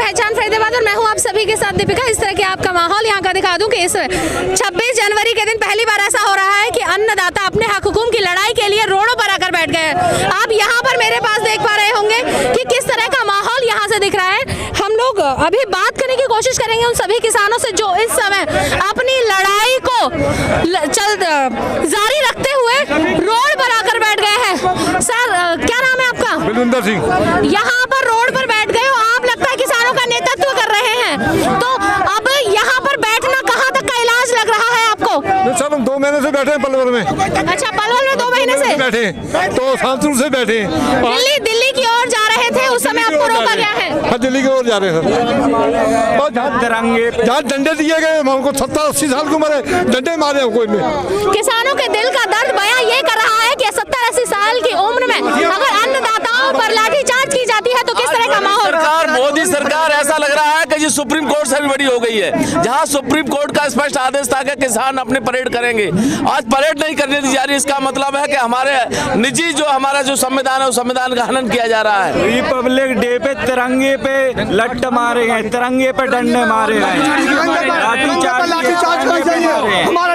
पहचान फरीदाबाद और मैं हूं आप सभी के साथ दीपिका। इस तरह के आपका माहौल यहां का दिखा दूं कि इस 26 जनवरी के दिन पहली बार ऐसा हो रहा है कि अन्नदाता अपने हक हुकूम की लड़ाई के लिए रोडों पर आकर बैठ गए हैं। आप यहां पर मेरे पास देख पा रहे होंगे कि किस तरह का माहौल यहां से दिख रहा है। हम लोग अभी बात करने की कोशिश करेंगे उन सभी किसानों से जो इस समय अपनी लड़ाई को जारी रखते हुए रोड पर आकर बैठ गए हैं। सर, क्या नाम है आपका? बलविंदर सिंह। यहाँ पर रोड पर बैठ गए हो, आप लगता है किसानों का नेतृत्व कर रहे हैं, तो अब यहाँ पर बैठना कहाँ तक का इलाज लग रहा है आपको? सर, हम 2 महीने से बैठे हैं पलवल में। अच्छा, पलवल में 2 महीने से बैठे, तो शांतपुर से बैठे। दिल्ली की ओर जा रहे थे, उस समय आपको रोका गया है? हाँ, दिल्ली की ओर जा रहे हैं सर। और जहाँ डंडे दिए गए, हमको 70-80 साल की उम्र है, डंडे मारे हमको इनमें। किसानों के दिल का दर्द बयां ये कर रहा है कि 70-80 साल की उम्र में अगर अन्नदाताओं पर लाठीचार्ज की जाती है तो किस तरह का माहौल? सरकार, मोदी सरकार, ऐसा लग रहा है कि ये सुप्रीम कोर्ट से भी बड़ी हो गई है। जहां सुप्रीम कोर्ट का स्पष्ट आदेश था कि किसान अपने परेड करेंगे, आज परेड नहीं करने दी जा रही। इसका मतलब है कि हमारे निजी जो हमारा जो संविधान है, उस संविधान का हनन किया जा रहा है। रिपब्लिक डे पे तिरंगे पे लट्ट मारे हैं, तिरंगे पे डंडे मारे हैं,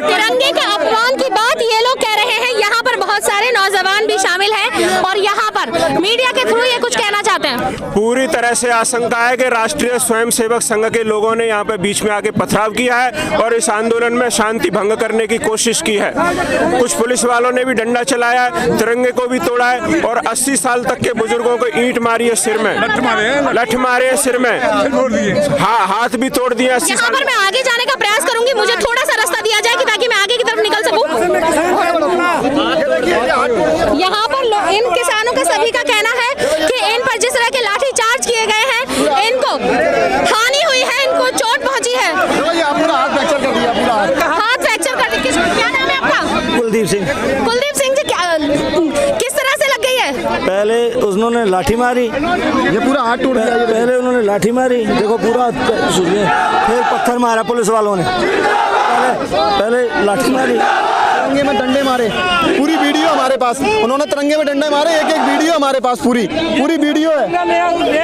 तिरंगे के अपमान की बात ये लोग कह रहे हैं। यहाँ पर बहुत सारे नौजवान भी शामिल हैं और यहाँ पर मीडिया के थ्रू ये कुछ कहना चाहते हैं। पूरी तरह से आशंका है कि राष्ट्रीय स्वयंसेवक संघ के लोगों ने यहाँ पे बीच में आके पथराव किया है और इस आंदोलन में शांति भंग करने की कोशिश की है। कुछ पुलिस वालों ने भी डंडा चलाया है, तिरंगे को भी तोड़ा है और 80 साल तक के बुजुर्गों को ईंट मारी है सिर में, लठ मारे हैं सिर में, हाथ भी तोड़ दिया। यहाँ पर मैं आगे जाने का प्रयास करूंगी, मुझे थोड़ा सा रास्ता दिया जाए ताकि मैं आगे की तरफ निकल सकूं। यहाँ पर इन किसानों का सभी का कहना है कि इन पर जिस तरह के लाठी चार्ज किए गए हैं, इनको हानि हुई है, इनको चोट पहुंची है। हाथ फ्रैक्चर कर दिया। क्या नाम है आपका? कुलदीप सिंह। कुलदीप सिंह जी, किस तरह से लग गई है? पहले उन्होंने लाठी मारी, ये पूरा हाथ टूट गया। पहले उन्होंने लाठी मारी, देखो पूरा, फिर पत्थर मारा पुलिस वालों ने, पहले लाठी मारी, तिरंगे में डंडे मारे। पूरी वीडियो हमारे पास, उन्होंने तिरंगे में डंडे मारे, एक वीडियो हमारे पास पूरी वीडियो है।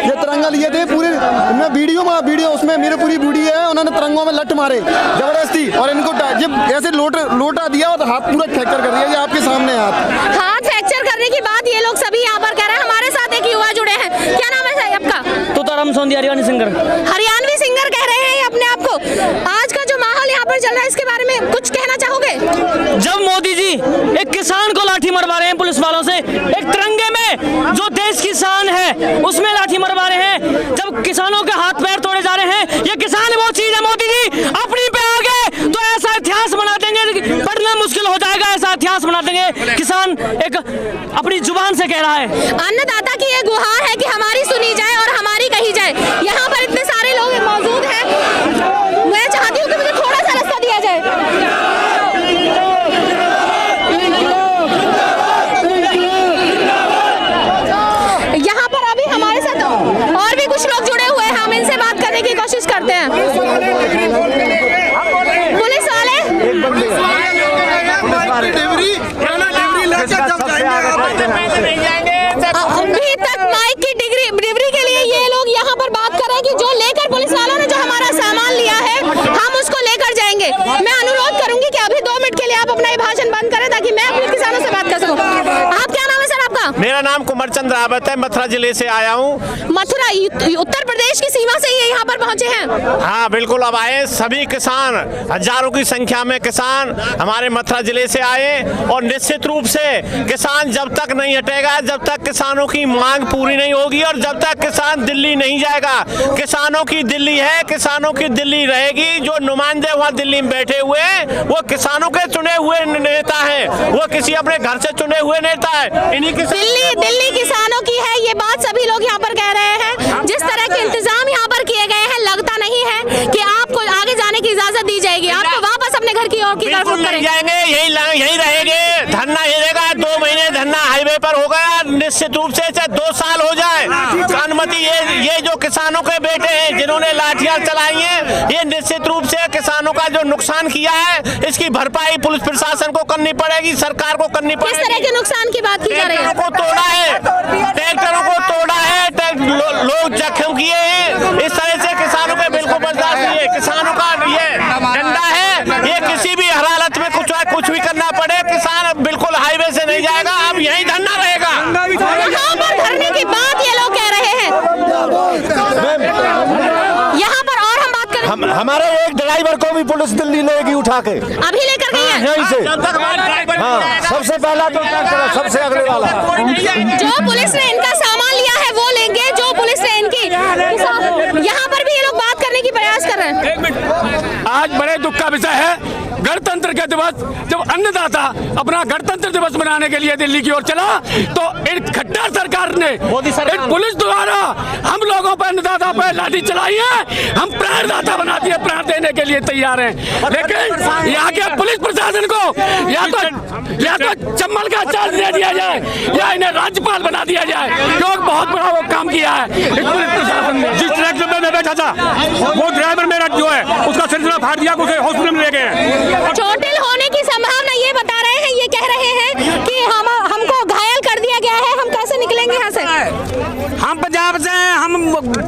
ये तिरंगा लिए थे पूरी, मैं वीडियो उसमें मेरे पूरी वीडियो है। उन्होंने तिरंगों में लट मारे जबरदस्ती और इनको जब ऐसे लोटा दिया और हाथ पूरा फ्रैक्चर कर दिया। ये आपके सामने हाथ फ्रैक्चर करने की बात ये लोग सभी यहाँ पर कह रहे हैं। हमारे साथ एक युवा जुड़े हैं, क्या नाम है आपका? तुताराम सोंधी, हरियाणवी सिंगर। हरियाणवी सिंगर कह रहे हैं अपने आप को। आज का जो माहौल यहाँ पर चल रहा है, इसके बारे में कुछ कहना चाहोगे? जब मोदी जी एक किसान को लाठी मरवा रहे हैं पुलिस वालों से, एक तिरंगे में जो देश की शान है उसमें लाठी मरवा रहे हैं, जब किसानों के हाथ पैर तोड़े जा रहे हैं, ये किसान वो चीज है। मोदी जी अपनी पे आ गए तो ऐसा इतिहास बना देंगे, पढ़ना मुश्किल हो जाएगा, ऐसा इतिहास बना देंगे। किसान एक अपनी जुबान से कह रहा है। अन्नदाता की ये गुहार है कि हमारी सुनी जाए और हमारी कही जाए। यहाँ पर इतने सारे लोग मौजूद हैं, मैं चाहती हूँ कि मुझे थोड़ा सा रास्ता दिया जाए। यहाँ पर अभी हमारे साथ और भी कुछ लोग जुड़े हुए हैं, हम इनसे बात करने की कोशिश करते हैं। पुलिस वाले अभी तक माइक की डिलीवरी के लिए ये लोग यहाँ पर बात कर रहे हैं कि जो लेकर पुलिस वालों ने जो हमारा सामान लिया है, हम उसको लेकर जाएंगे। मैं अनुरोध करूंगी कि अभी 2 मिनट के लिए आप अपना ये भाषण बंद करें ताकि मैं अपने किसानों से बात कर सकूं। आप क्या नाम है सर आपका? मेरा नाम कुमारचंद रावत है, मथुरा जिले से आया हूँ। मथुरा उत्तर प्रदेश की सीमा से ये यहाँ पर पहुँचे हैं? हाँ बिल्कुल, अब आए सभी किसान, हजारों की संख्या में किसान हमारे मथुरा जिले से आए और निश्चित रूप से किसान जब तक नहीं हटेगा, जब तक किसानों की मांग पूरी नहीं होगी और जब तक किसान दिल्ली नहीं जाएगा। किसानों की दिल्ली है, किसानों की दिल्ली रहेगी। जो नुमाइंदे वहाँ दिल्ली में बैठे हुए हैं वो किसानों के चुने हुए नेता हैं, वो किसी अपने घर से चुने हुए नेता है। इन्हीं की दिल्ली किसानों की है, ये बात सभी लोग यहाँ पर कह रहे हैं। जिस तरह के इंतजाम यहाँ पर किए गए हैं, लगता नहीं है कि आपको आगे जाने की इजाजत दी जाएगी। आपको वापस अपने घर की ओर की तरफ नहीं जाएंगे, यही रहेंगे। धरना ये रहेगा, 2 महीने धरना हाईवे पर हो गया, निश्चित रूप से 2 साल हो जाए। अनुमति ये जो किसानों के बेटे हैं जिन्होंने लाठियां चलाई हैं, ये निश्चित रूप से किसानों का जो नुकसान किया है, इसकी भरपाई पुलिस प्रशासन को करनी पड़ेगी, सरकार को करनी पड़ेगी। किस तरह के नुकसान की बात की जा रही है? ट्रैक्टरों को तोड़ा है, लोग जख्म किए हैं, इस तरह हमारे एक ड्राइवर को भी पुलिस दिल्ली लेगी उठा के, अभी लेकर गई है। यहीं से। हाँ, सबसे पहला तो ट्रैक्टर, सबसे अगले वाला। जो पुलिस ने इनका सामान लिया है वो लेंगे, जो पुलिस ने इनकी यहाँ पर भी ये लोग बात करने की प्रयास कर रहे हैं। आज बड़े दुख का विषय है, गणतंत्र के दिवस जब अन्नदाता अपना गणतंत्र दिवस मनाने के लिए दिल्ली की ओर चला तो एक खट्टर सरकार ने, एक पुलिस द्वारा हम लोगों पर, अन्नदाता पर लाठी चलाई है। हम प्राणदाता बना दिए, प्राण देने के लिए तैयार हैं, लेकिन यहाँ के पुलिस प्रशासन को या तो चम्बल का चार्ज दे दिया जाए या इन्हें राज्यपाल बना दिया जाए, क्योंकि बहुत बड़ा वो काम किया है इस पुलिस प्रशासन ने। जिस ट्रैक्टर में मैं बैठा था वो ड्राइवर मेरा जो है उसका सिलसिला फाड़ दिया, उसे हॉस्पिटल में ले गए। चोटिल होने की संभावना ये बता रहे हैं, ये कह रहे हैं कि हमको घायल कर दिया गया है, हम कैसे निकलेंगे यहाँ से? हम पंजाब से हैं, हम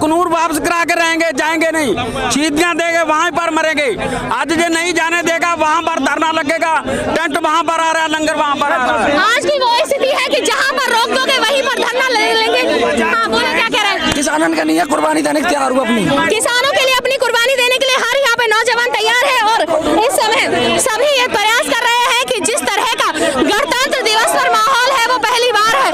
कनूर वापस करा के रहेंगे, जाएंगे नहीं, चीटियां देंगे, वहीं पर मरेंगे। आज जो नहीं जाने देगा वहाँ पर धरना लगेगा, टेंट वहाँ पर आ रहा है, लंगर वहाँ पर आ रहा है। आज की वो स्थिति है कि जहाँ पर रोक दोगे वहीं पर धरना ले लेंगे। हाँ, बोले क्या कह रहे हैं? किसानों का नहीं है, कुर्बानी देने के तैयार हुआ अपनी, किसानों के लिए अपनी कुर्बानी देने के लिए हर यहाँ पे नौजवान तैयार है और इस समय सभी ये प्रयास कर रहे हैं कि जिस तरह का गणतंत्र दिवस पर माहौल है वो पहली बार है।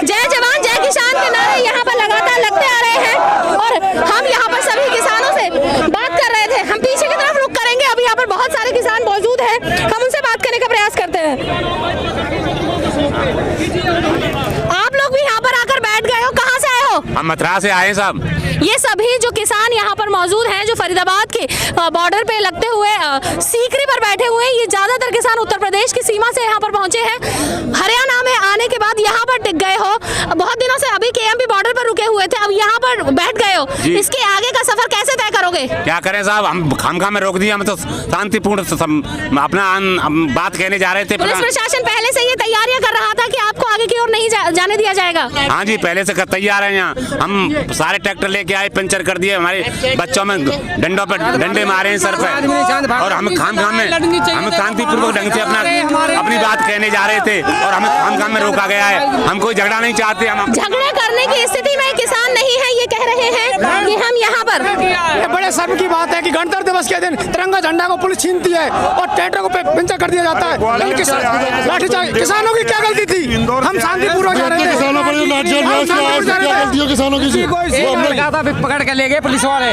जय जवान जय किसान के नारे यहाँ पर लगातार लगते आ रहे हैं और हम यहाँ पर सभी किसानों से बात कर रहे थे। हम पीछे की तरफ रुक करेंगे, अभी यहाँ पर बहुत सारे किसान मौजूद हैं, हम उनसे बात करने का प्रयास करते हैं। आप लोग भी यहाँ पर आकर बैठ गए हो, कहाँ से आए हो? हम मथुरा से आए साहब। ये सभी जो किसान यहाँ पर मौजूद हैं, जो फरीदाबाद के बॉर्डर पे लगते हुए सीकरी पर बैठे हुए हैं, ये ज्यादातर किसान उत्तर प्रदेश की सीमा से यहाँ पर पहुंचे हैं। हरियाणा में आने के बाद यहाँ पर टिक गए हो, बहुत दिनों से अभी केएमपी बॉर्डर पर रुके हुए थे, अब यहाँ पर बैठ गए हो, इसके आगे का सफर कैसे तय करोगे? क्या करें साहब, हम खामखा में रोक दिया, हम तो शांतिपूर्ण अपना बात कहने जा रहे थे। पुलिस प्रशासन पहले से ये तैयारियां कर रहा था कि आपको आगे की ओर नहीं जाने दिया जाएगा। हाँ जी, पहले से तैयार है। यहाँ हम सारे ट्रैक्टर लेके आए, पंचर कर दिए, हमारे बच्चों में डंडों पर डंडे मारे हैं सर पे, और हम खामखा में हम शांतिपूर्वक ढंग से अपनी बात कहने जा रहे थे और हमें खामखा में रोका गया है। हम कोई झगड़ा नहीं चाहते, हम झगड़ा करने की स्थिति में किसान नहीं है, ये कह रहे हैं कि हम यहाँ पर। ये बड़े शर्म की बात है कि गणतंत्र दिवस के दिन तिरंगा झंडा को पुलिस छीनती है और ट्रैक्टर को पंचर कर दिया जाता है। लाठीचार्ज, किसानों की क्या गलती थी? हम शांतिपूर्वक जा रहे थे। किसानों की पकड़ के ले गए पुलिस वाले।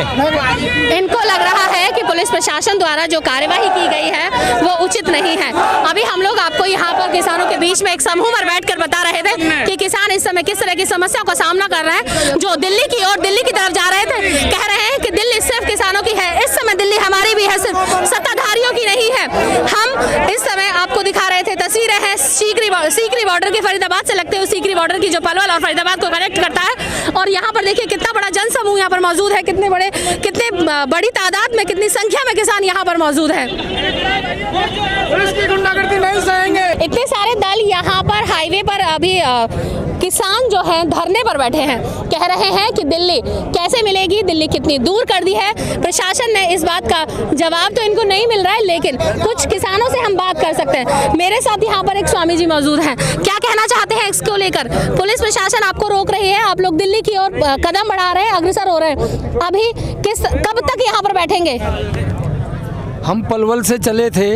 इनको लग रहा है कि पुलिस प्रशासन द्वारा जो कार्यवाही की गई है वो उचित नहीं है। अभी हम लोग आपको यहाँ पर किसानों के बीच में एक समूह पर बैठकर बता रहे थे कि किसान इस समय किस तरह की समस्या का सामना कर रहे हैं। जो दिल्ली की ओर, दिल्ली की तरफ जा रहे थे, कह रहे हैं कि दिल्ली सिर्फ किसानों की है, इस समय दिल्ली हमारी भी है, सिर्फ सत्ताधारियों की नहीं है। हम इस समय आपको दिखा रहे थे, तस्वीरें हैं सीकरी बॉर्डर की, फरीदाबाद से लगते हुए सीकरी बॉर्डर की, जो पलवल और फरीदाबाद को कनेक्ट करता है। और यहाँ पर देखिए कितना बड़ा जनसमूह यहाँ पर मौजूद है, कितनी बड़ी तादाद में, कितनी संख्या में किसान यहाँ पर मौजूद है। पुलिस की गुंडागर्दी नहीं सहेंगे। इतने सारे दल यहाँ पर हाईवे पर अभी किसान जो हैं धरने पर बैठे हैं, कह रहे हैं कि दिल्ली कैसे मिलेगी, दिल्ली कितनी दूर कर दी है। प्रशासन ने इस बात का जवाब तो इनको नहीं मिल रहा है, लेकिन कुछ किसानों से हम बात कर सकते हैं। मेरे साथ यहाँ पर एक स्वामी जी मौजूद हैं, क्या कहना चाहते हैं इसको लेकर? पुलिस प्रशासन आपको रोक रही है, आप लोग दिल्ली की ओर कदम बढ़ा रहे हैं, अग्रसर हो रहे हैं, अभी कब तक यहाँ पर बैठेंगे? हम पलवल से चले थे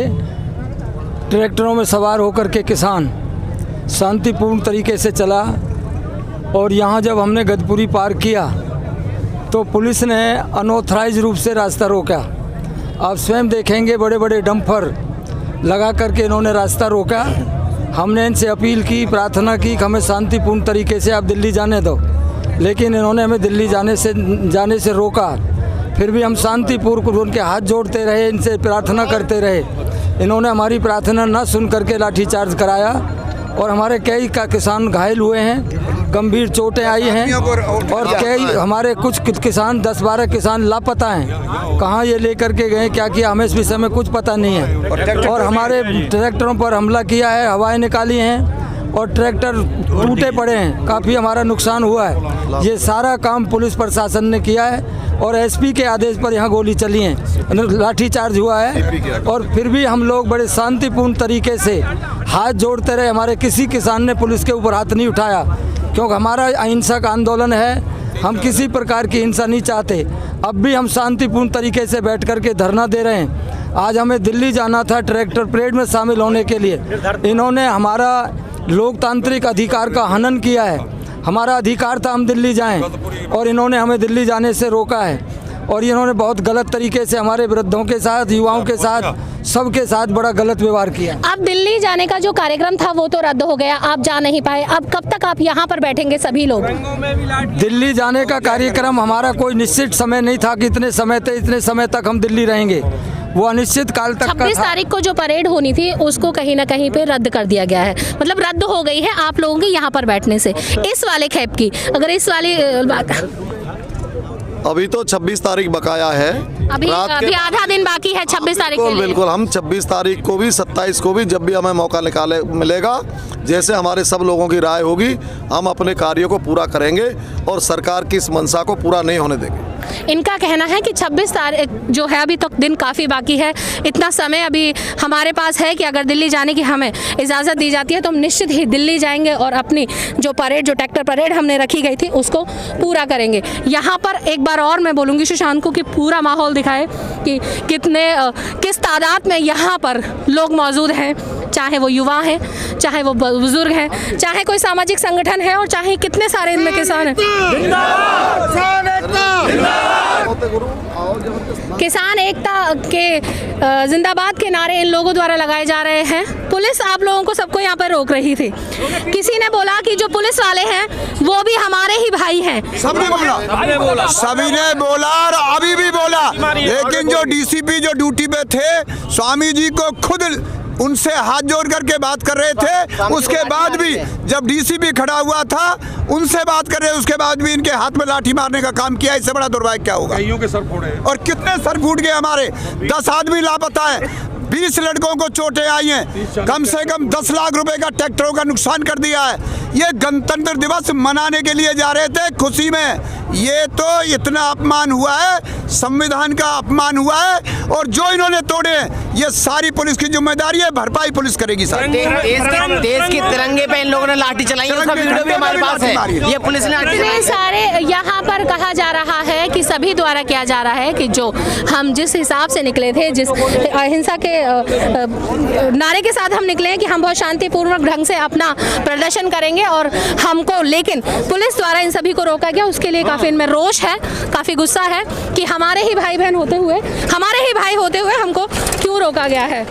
ट्रैक्टरों में सवार होकर के, किसान शांतिपूर्ण तरीके से चला, और यहाँ जब हमने गजपुरी पार किया तो पुलिस ने अनऑथराइज रूप से रास्ता रोका। आप स्वयं देखेंगे, बड़े बड़े डंपर लगा करके इन्होंने रास्ता रोका। हमने इनसे अपील की, प्रार्थना की कि हमें शांतिपूर्ण तरीके से आप दिल्ली जाने दो, लेकिन इन्होंने हमें दिल्ली जाने से रोका। फिर भी हम शांतिपूर्वक उनके हाथ जोड़ते रहे, इनसे प्रार्थना करते रहे। इन्होंने हमारी प्रार्थना न सुन करके लाठीचार्ज कराया और हमारे कई किसान घायल हुए हैं, गंभीर चोटें आई हैं, और कई हमारे कुछ किसान 10-12 किसान लापता हैं। कहाँ ये लेकर के गए, क्या किया, हमें इस विषय में कुछ पता नहीं है। और हमारे ट्रैक्टरों पर हमला किया है, हवाएं निकाली हैं और ट्रैक्टर टूटे पड़े हैं, काफ़ी हमारा नुकसान हुआ है। ये सारा काम पुलिस प्रशासन ने किया है और एसपी के आदेश पर यहाँ गोली चली है, लाठीचार्ज हुआ है, और फिर भी हम लोग बड़े शांतिपूर्ण तरीके से हाथ जोड़ते रहे। हमारे किसी किसान ने पुलिस के ऊपर हाथ नहीं उठाया, क्योंकि हमारा अहिंसक आंदोलन है। हम किसी प्रकार की हिंसा नहीं चाहते। अब भी हम शांतिपूर्ण तरीके से बैठ कर के धरना दे रहे हैं। आज हमें दिल्ली जाना था ट्रैक्टर परेड में शामिल होने के लिए। इन्होंने हमारा लोकतांत्रिक अधिकार का हनन किया है। हमारा अधिकार था हम दिल्ली जाएं और इन्होंने हमें दिल्ली जाने से रोका है। और इन्होंने बहुत गलत तरीके से हमारे वृद्धों के साथ, युवाओं के साथ, सबके साथ बड़ा गलत व्यवहार किया। अब दिल्ली जाने का जो कार्यक्रम था वो तो रद्द हो गया, आप जा नहीं पाए। अब कब तक आप यहाँ पर बैठेंगे सभी लोग? दिल्ली जाने का कार्यक्रम हमारा कोई निश्चित समय नहीं था कि इतने समय तक, इतने समय तक हम दिल्ली रहेंगे। वो अनिश्चित काल तक 26 तारीख को जो परेड होनी थी उसको कहीं ना कहीं पे रद्द कर दिया गया है, मतलब रद्द हो गई है आप लोगों की यहाँ पर बैठने से। इस वाले कैब की अगर इस वाली अभी तो 26 तारीख बकाया है, अभी आधा दिन बाकी है 26 तारीख के लिए। बिल्कुल हम 26 तारीख को भी 27 को भी जब भी हमें मौका मिलेगा, जैसे हमारे सब लोगों की राय होगी, हम अपने कार्यों को पूरा करेंगे और सरकार की इस मंशा को पूरा नहीं होने देंगे। इनका कहना है कि 26 तारीख जो है अभी तक तो दिन काफ़ी बाकी है, इतना समय अभी हमारे पास है कि अगर दिल्ली जाने की हमें इजाज़त दी जाती है तो हम निश्चित ही दिल्ली जाएंगे और अपनी जो परेड, जो ट्रैक्टर परेड हमने रखी गई थी उसको पूरा करेंगे। यहाँ पर एक बार और मैं बोलूँगी सुशांत को कि पूरा माहौल दिखाए कि किस तादाद में यहाँ पर लोग मौजूद हैं, चाहे वो युवा हैं, चाहे वो बुजुर्ग हैं, चाहे कोई सामाजिक संगठन है और चाहे कितने सारे इनमें किसान हैं। किसान एकता के जिंदाबाद के नारे इन लोगों द्वारा लगाए जा रहे हैं। पुलिस आप लोगों को सबको यहाँ पर रोक रही थी। किसी ने बोला कि जो पुलिस वाले हैं वो भी हमारे ही भाई हैं। सबने बोला, सभी ने बोला और अभी भी बोला, लेकिन जो डीसीपी जो ड्यूटी पे थे, स्वामी जी को खुद उनसे हाथ जोड़ करके बात कर रहे थे। उसके बाद भी जब डीसीपी खड़ा हुआ था उनसे बात कर रहे, उसके बाद भी इनके हाथ में लाठी मारने का काम किया। इससे बड़ा दुर्भाग्य क्या होगा? कईयों के सर फूटे और कितने सर फूट गए हमारे। 10 आदमी लापता है, 20 लड़कों को चोटें आई हैं, कम से कम 10 लाख रुपए का ट्रैक्टरों का नुकसान कर दिया है। ये गणतंत्र दिवस मनाने के लिए जा रहे थे खुशी में, ये तो इतना अपमान हुआ है, संविधान का अपमान हुआ है। और जो इन्होंने तोड़े ये सारी पुलिस की जिम्मेदारी है, भरपाई पुलिस करेगी। सर देश के तिरंगे पे इन लोगों ने लाठी चलाई, उसका वीडियो भी हमारे पास है। ये पुलिस ने सारे यहाँ पर कहा जा रहा है कि सभी द्वारा किया जा रहा है कि जो हम जिस हिसाब से निकले थे, जिस अहिंसा के नारे के साथ हम निकले हैं कि हम बहुत शांतिपूर्वक ढंग से अपना प्रदर्शन करेंगे और हमको, लेकिन पुलिस द्वारा इन सभी को रोका गया। उसके लिए काफ़ी इनमें रोष है, काफ़ी गुस्सा है कि हमारे ही भाई बहन होते हुए, हमारे ही भाई होते हुए हमको क्यों रोका गया है।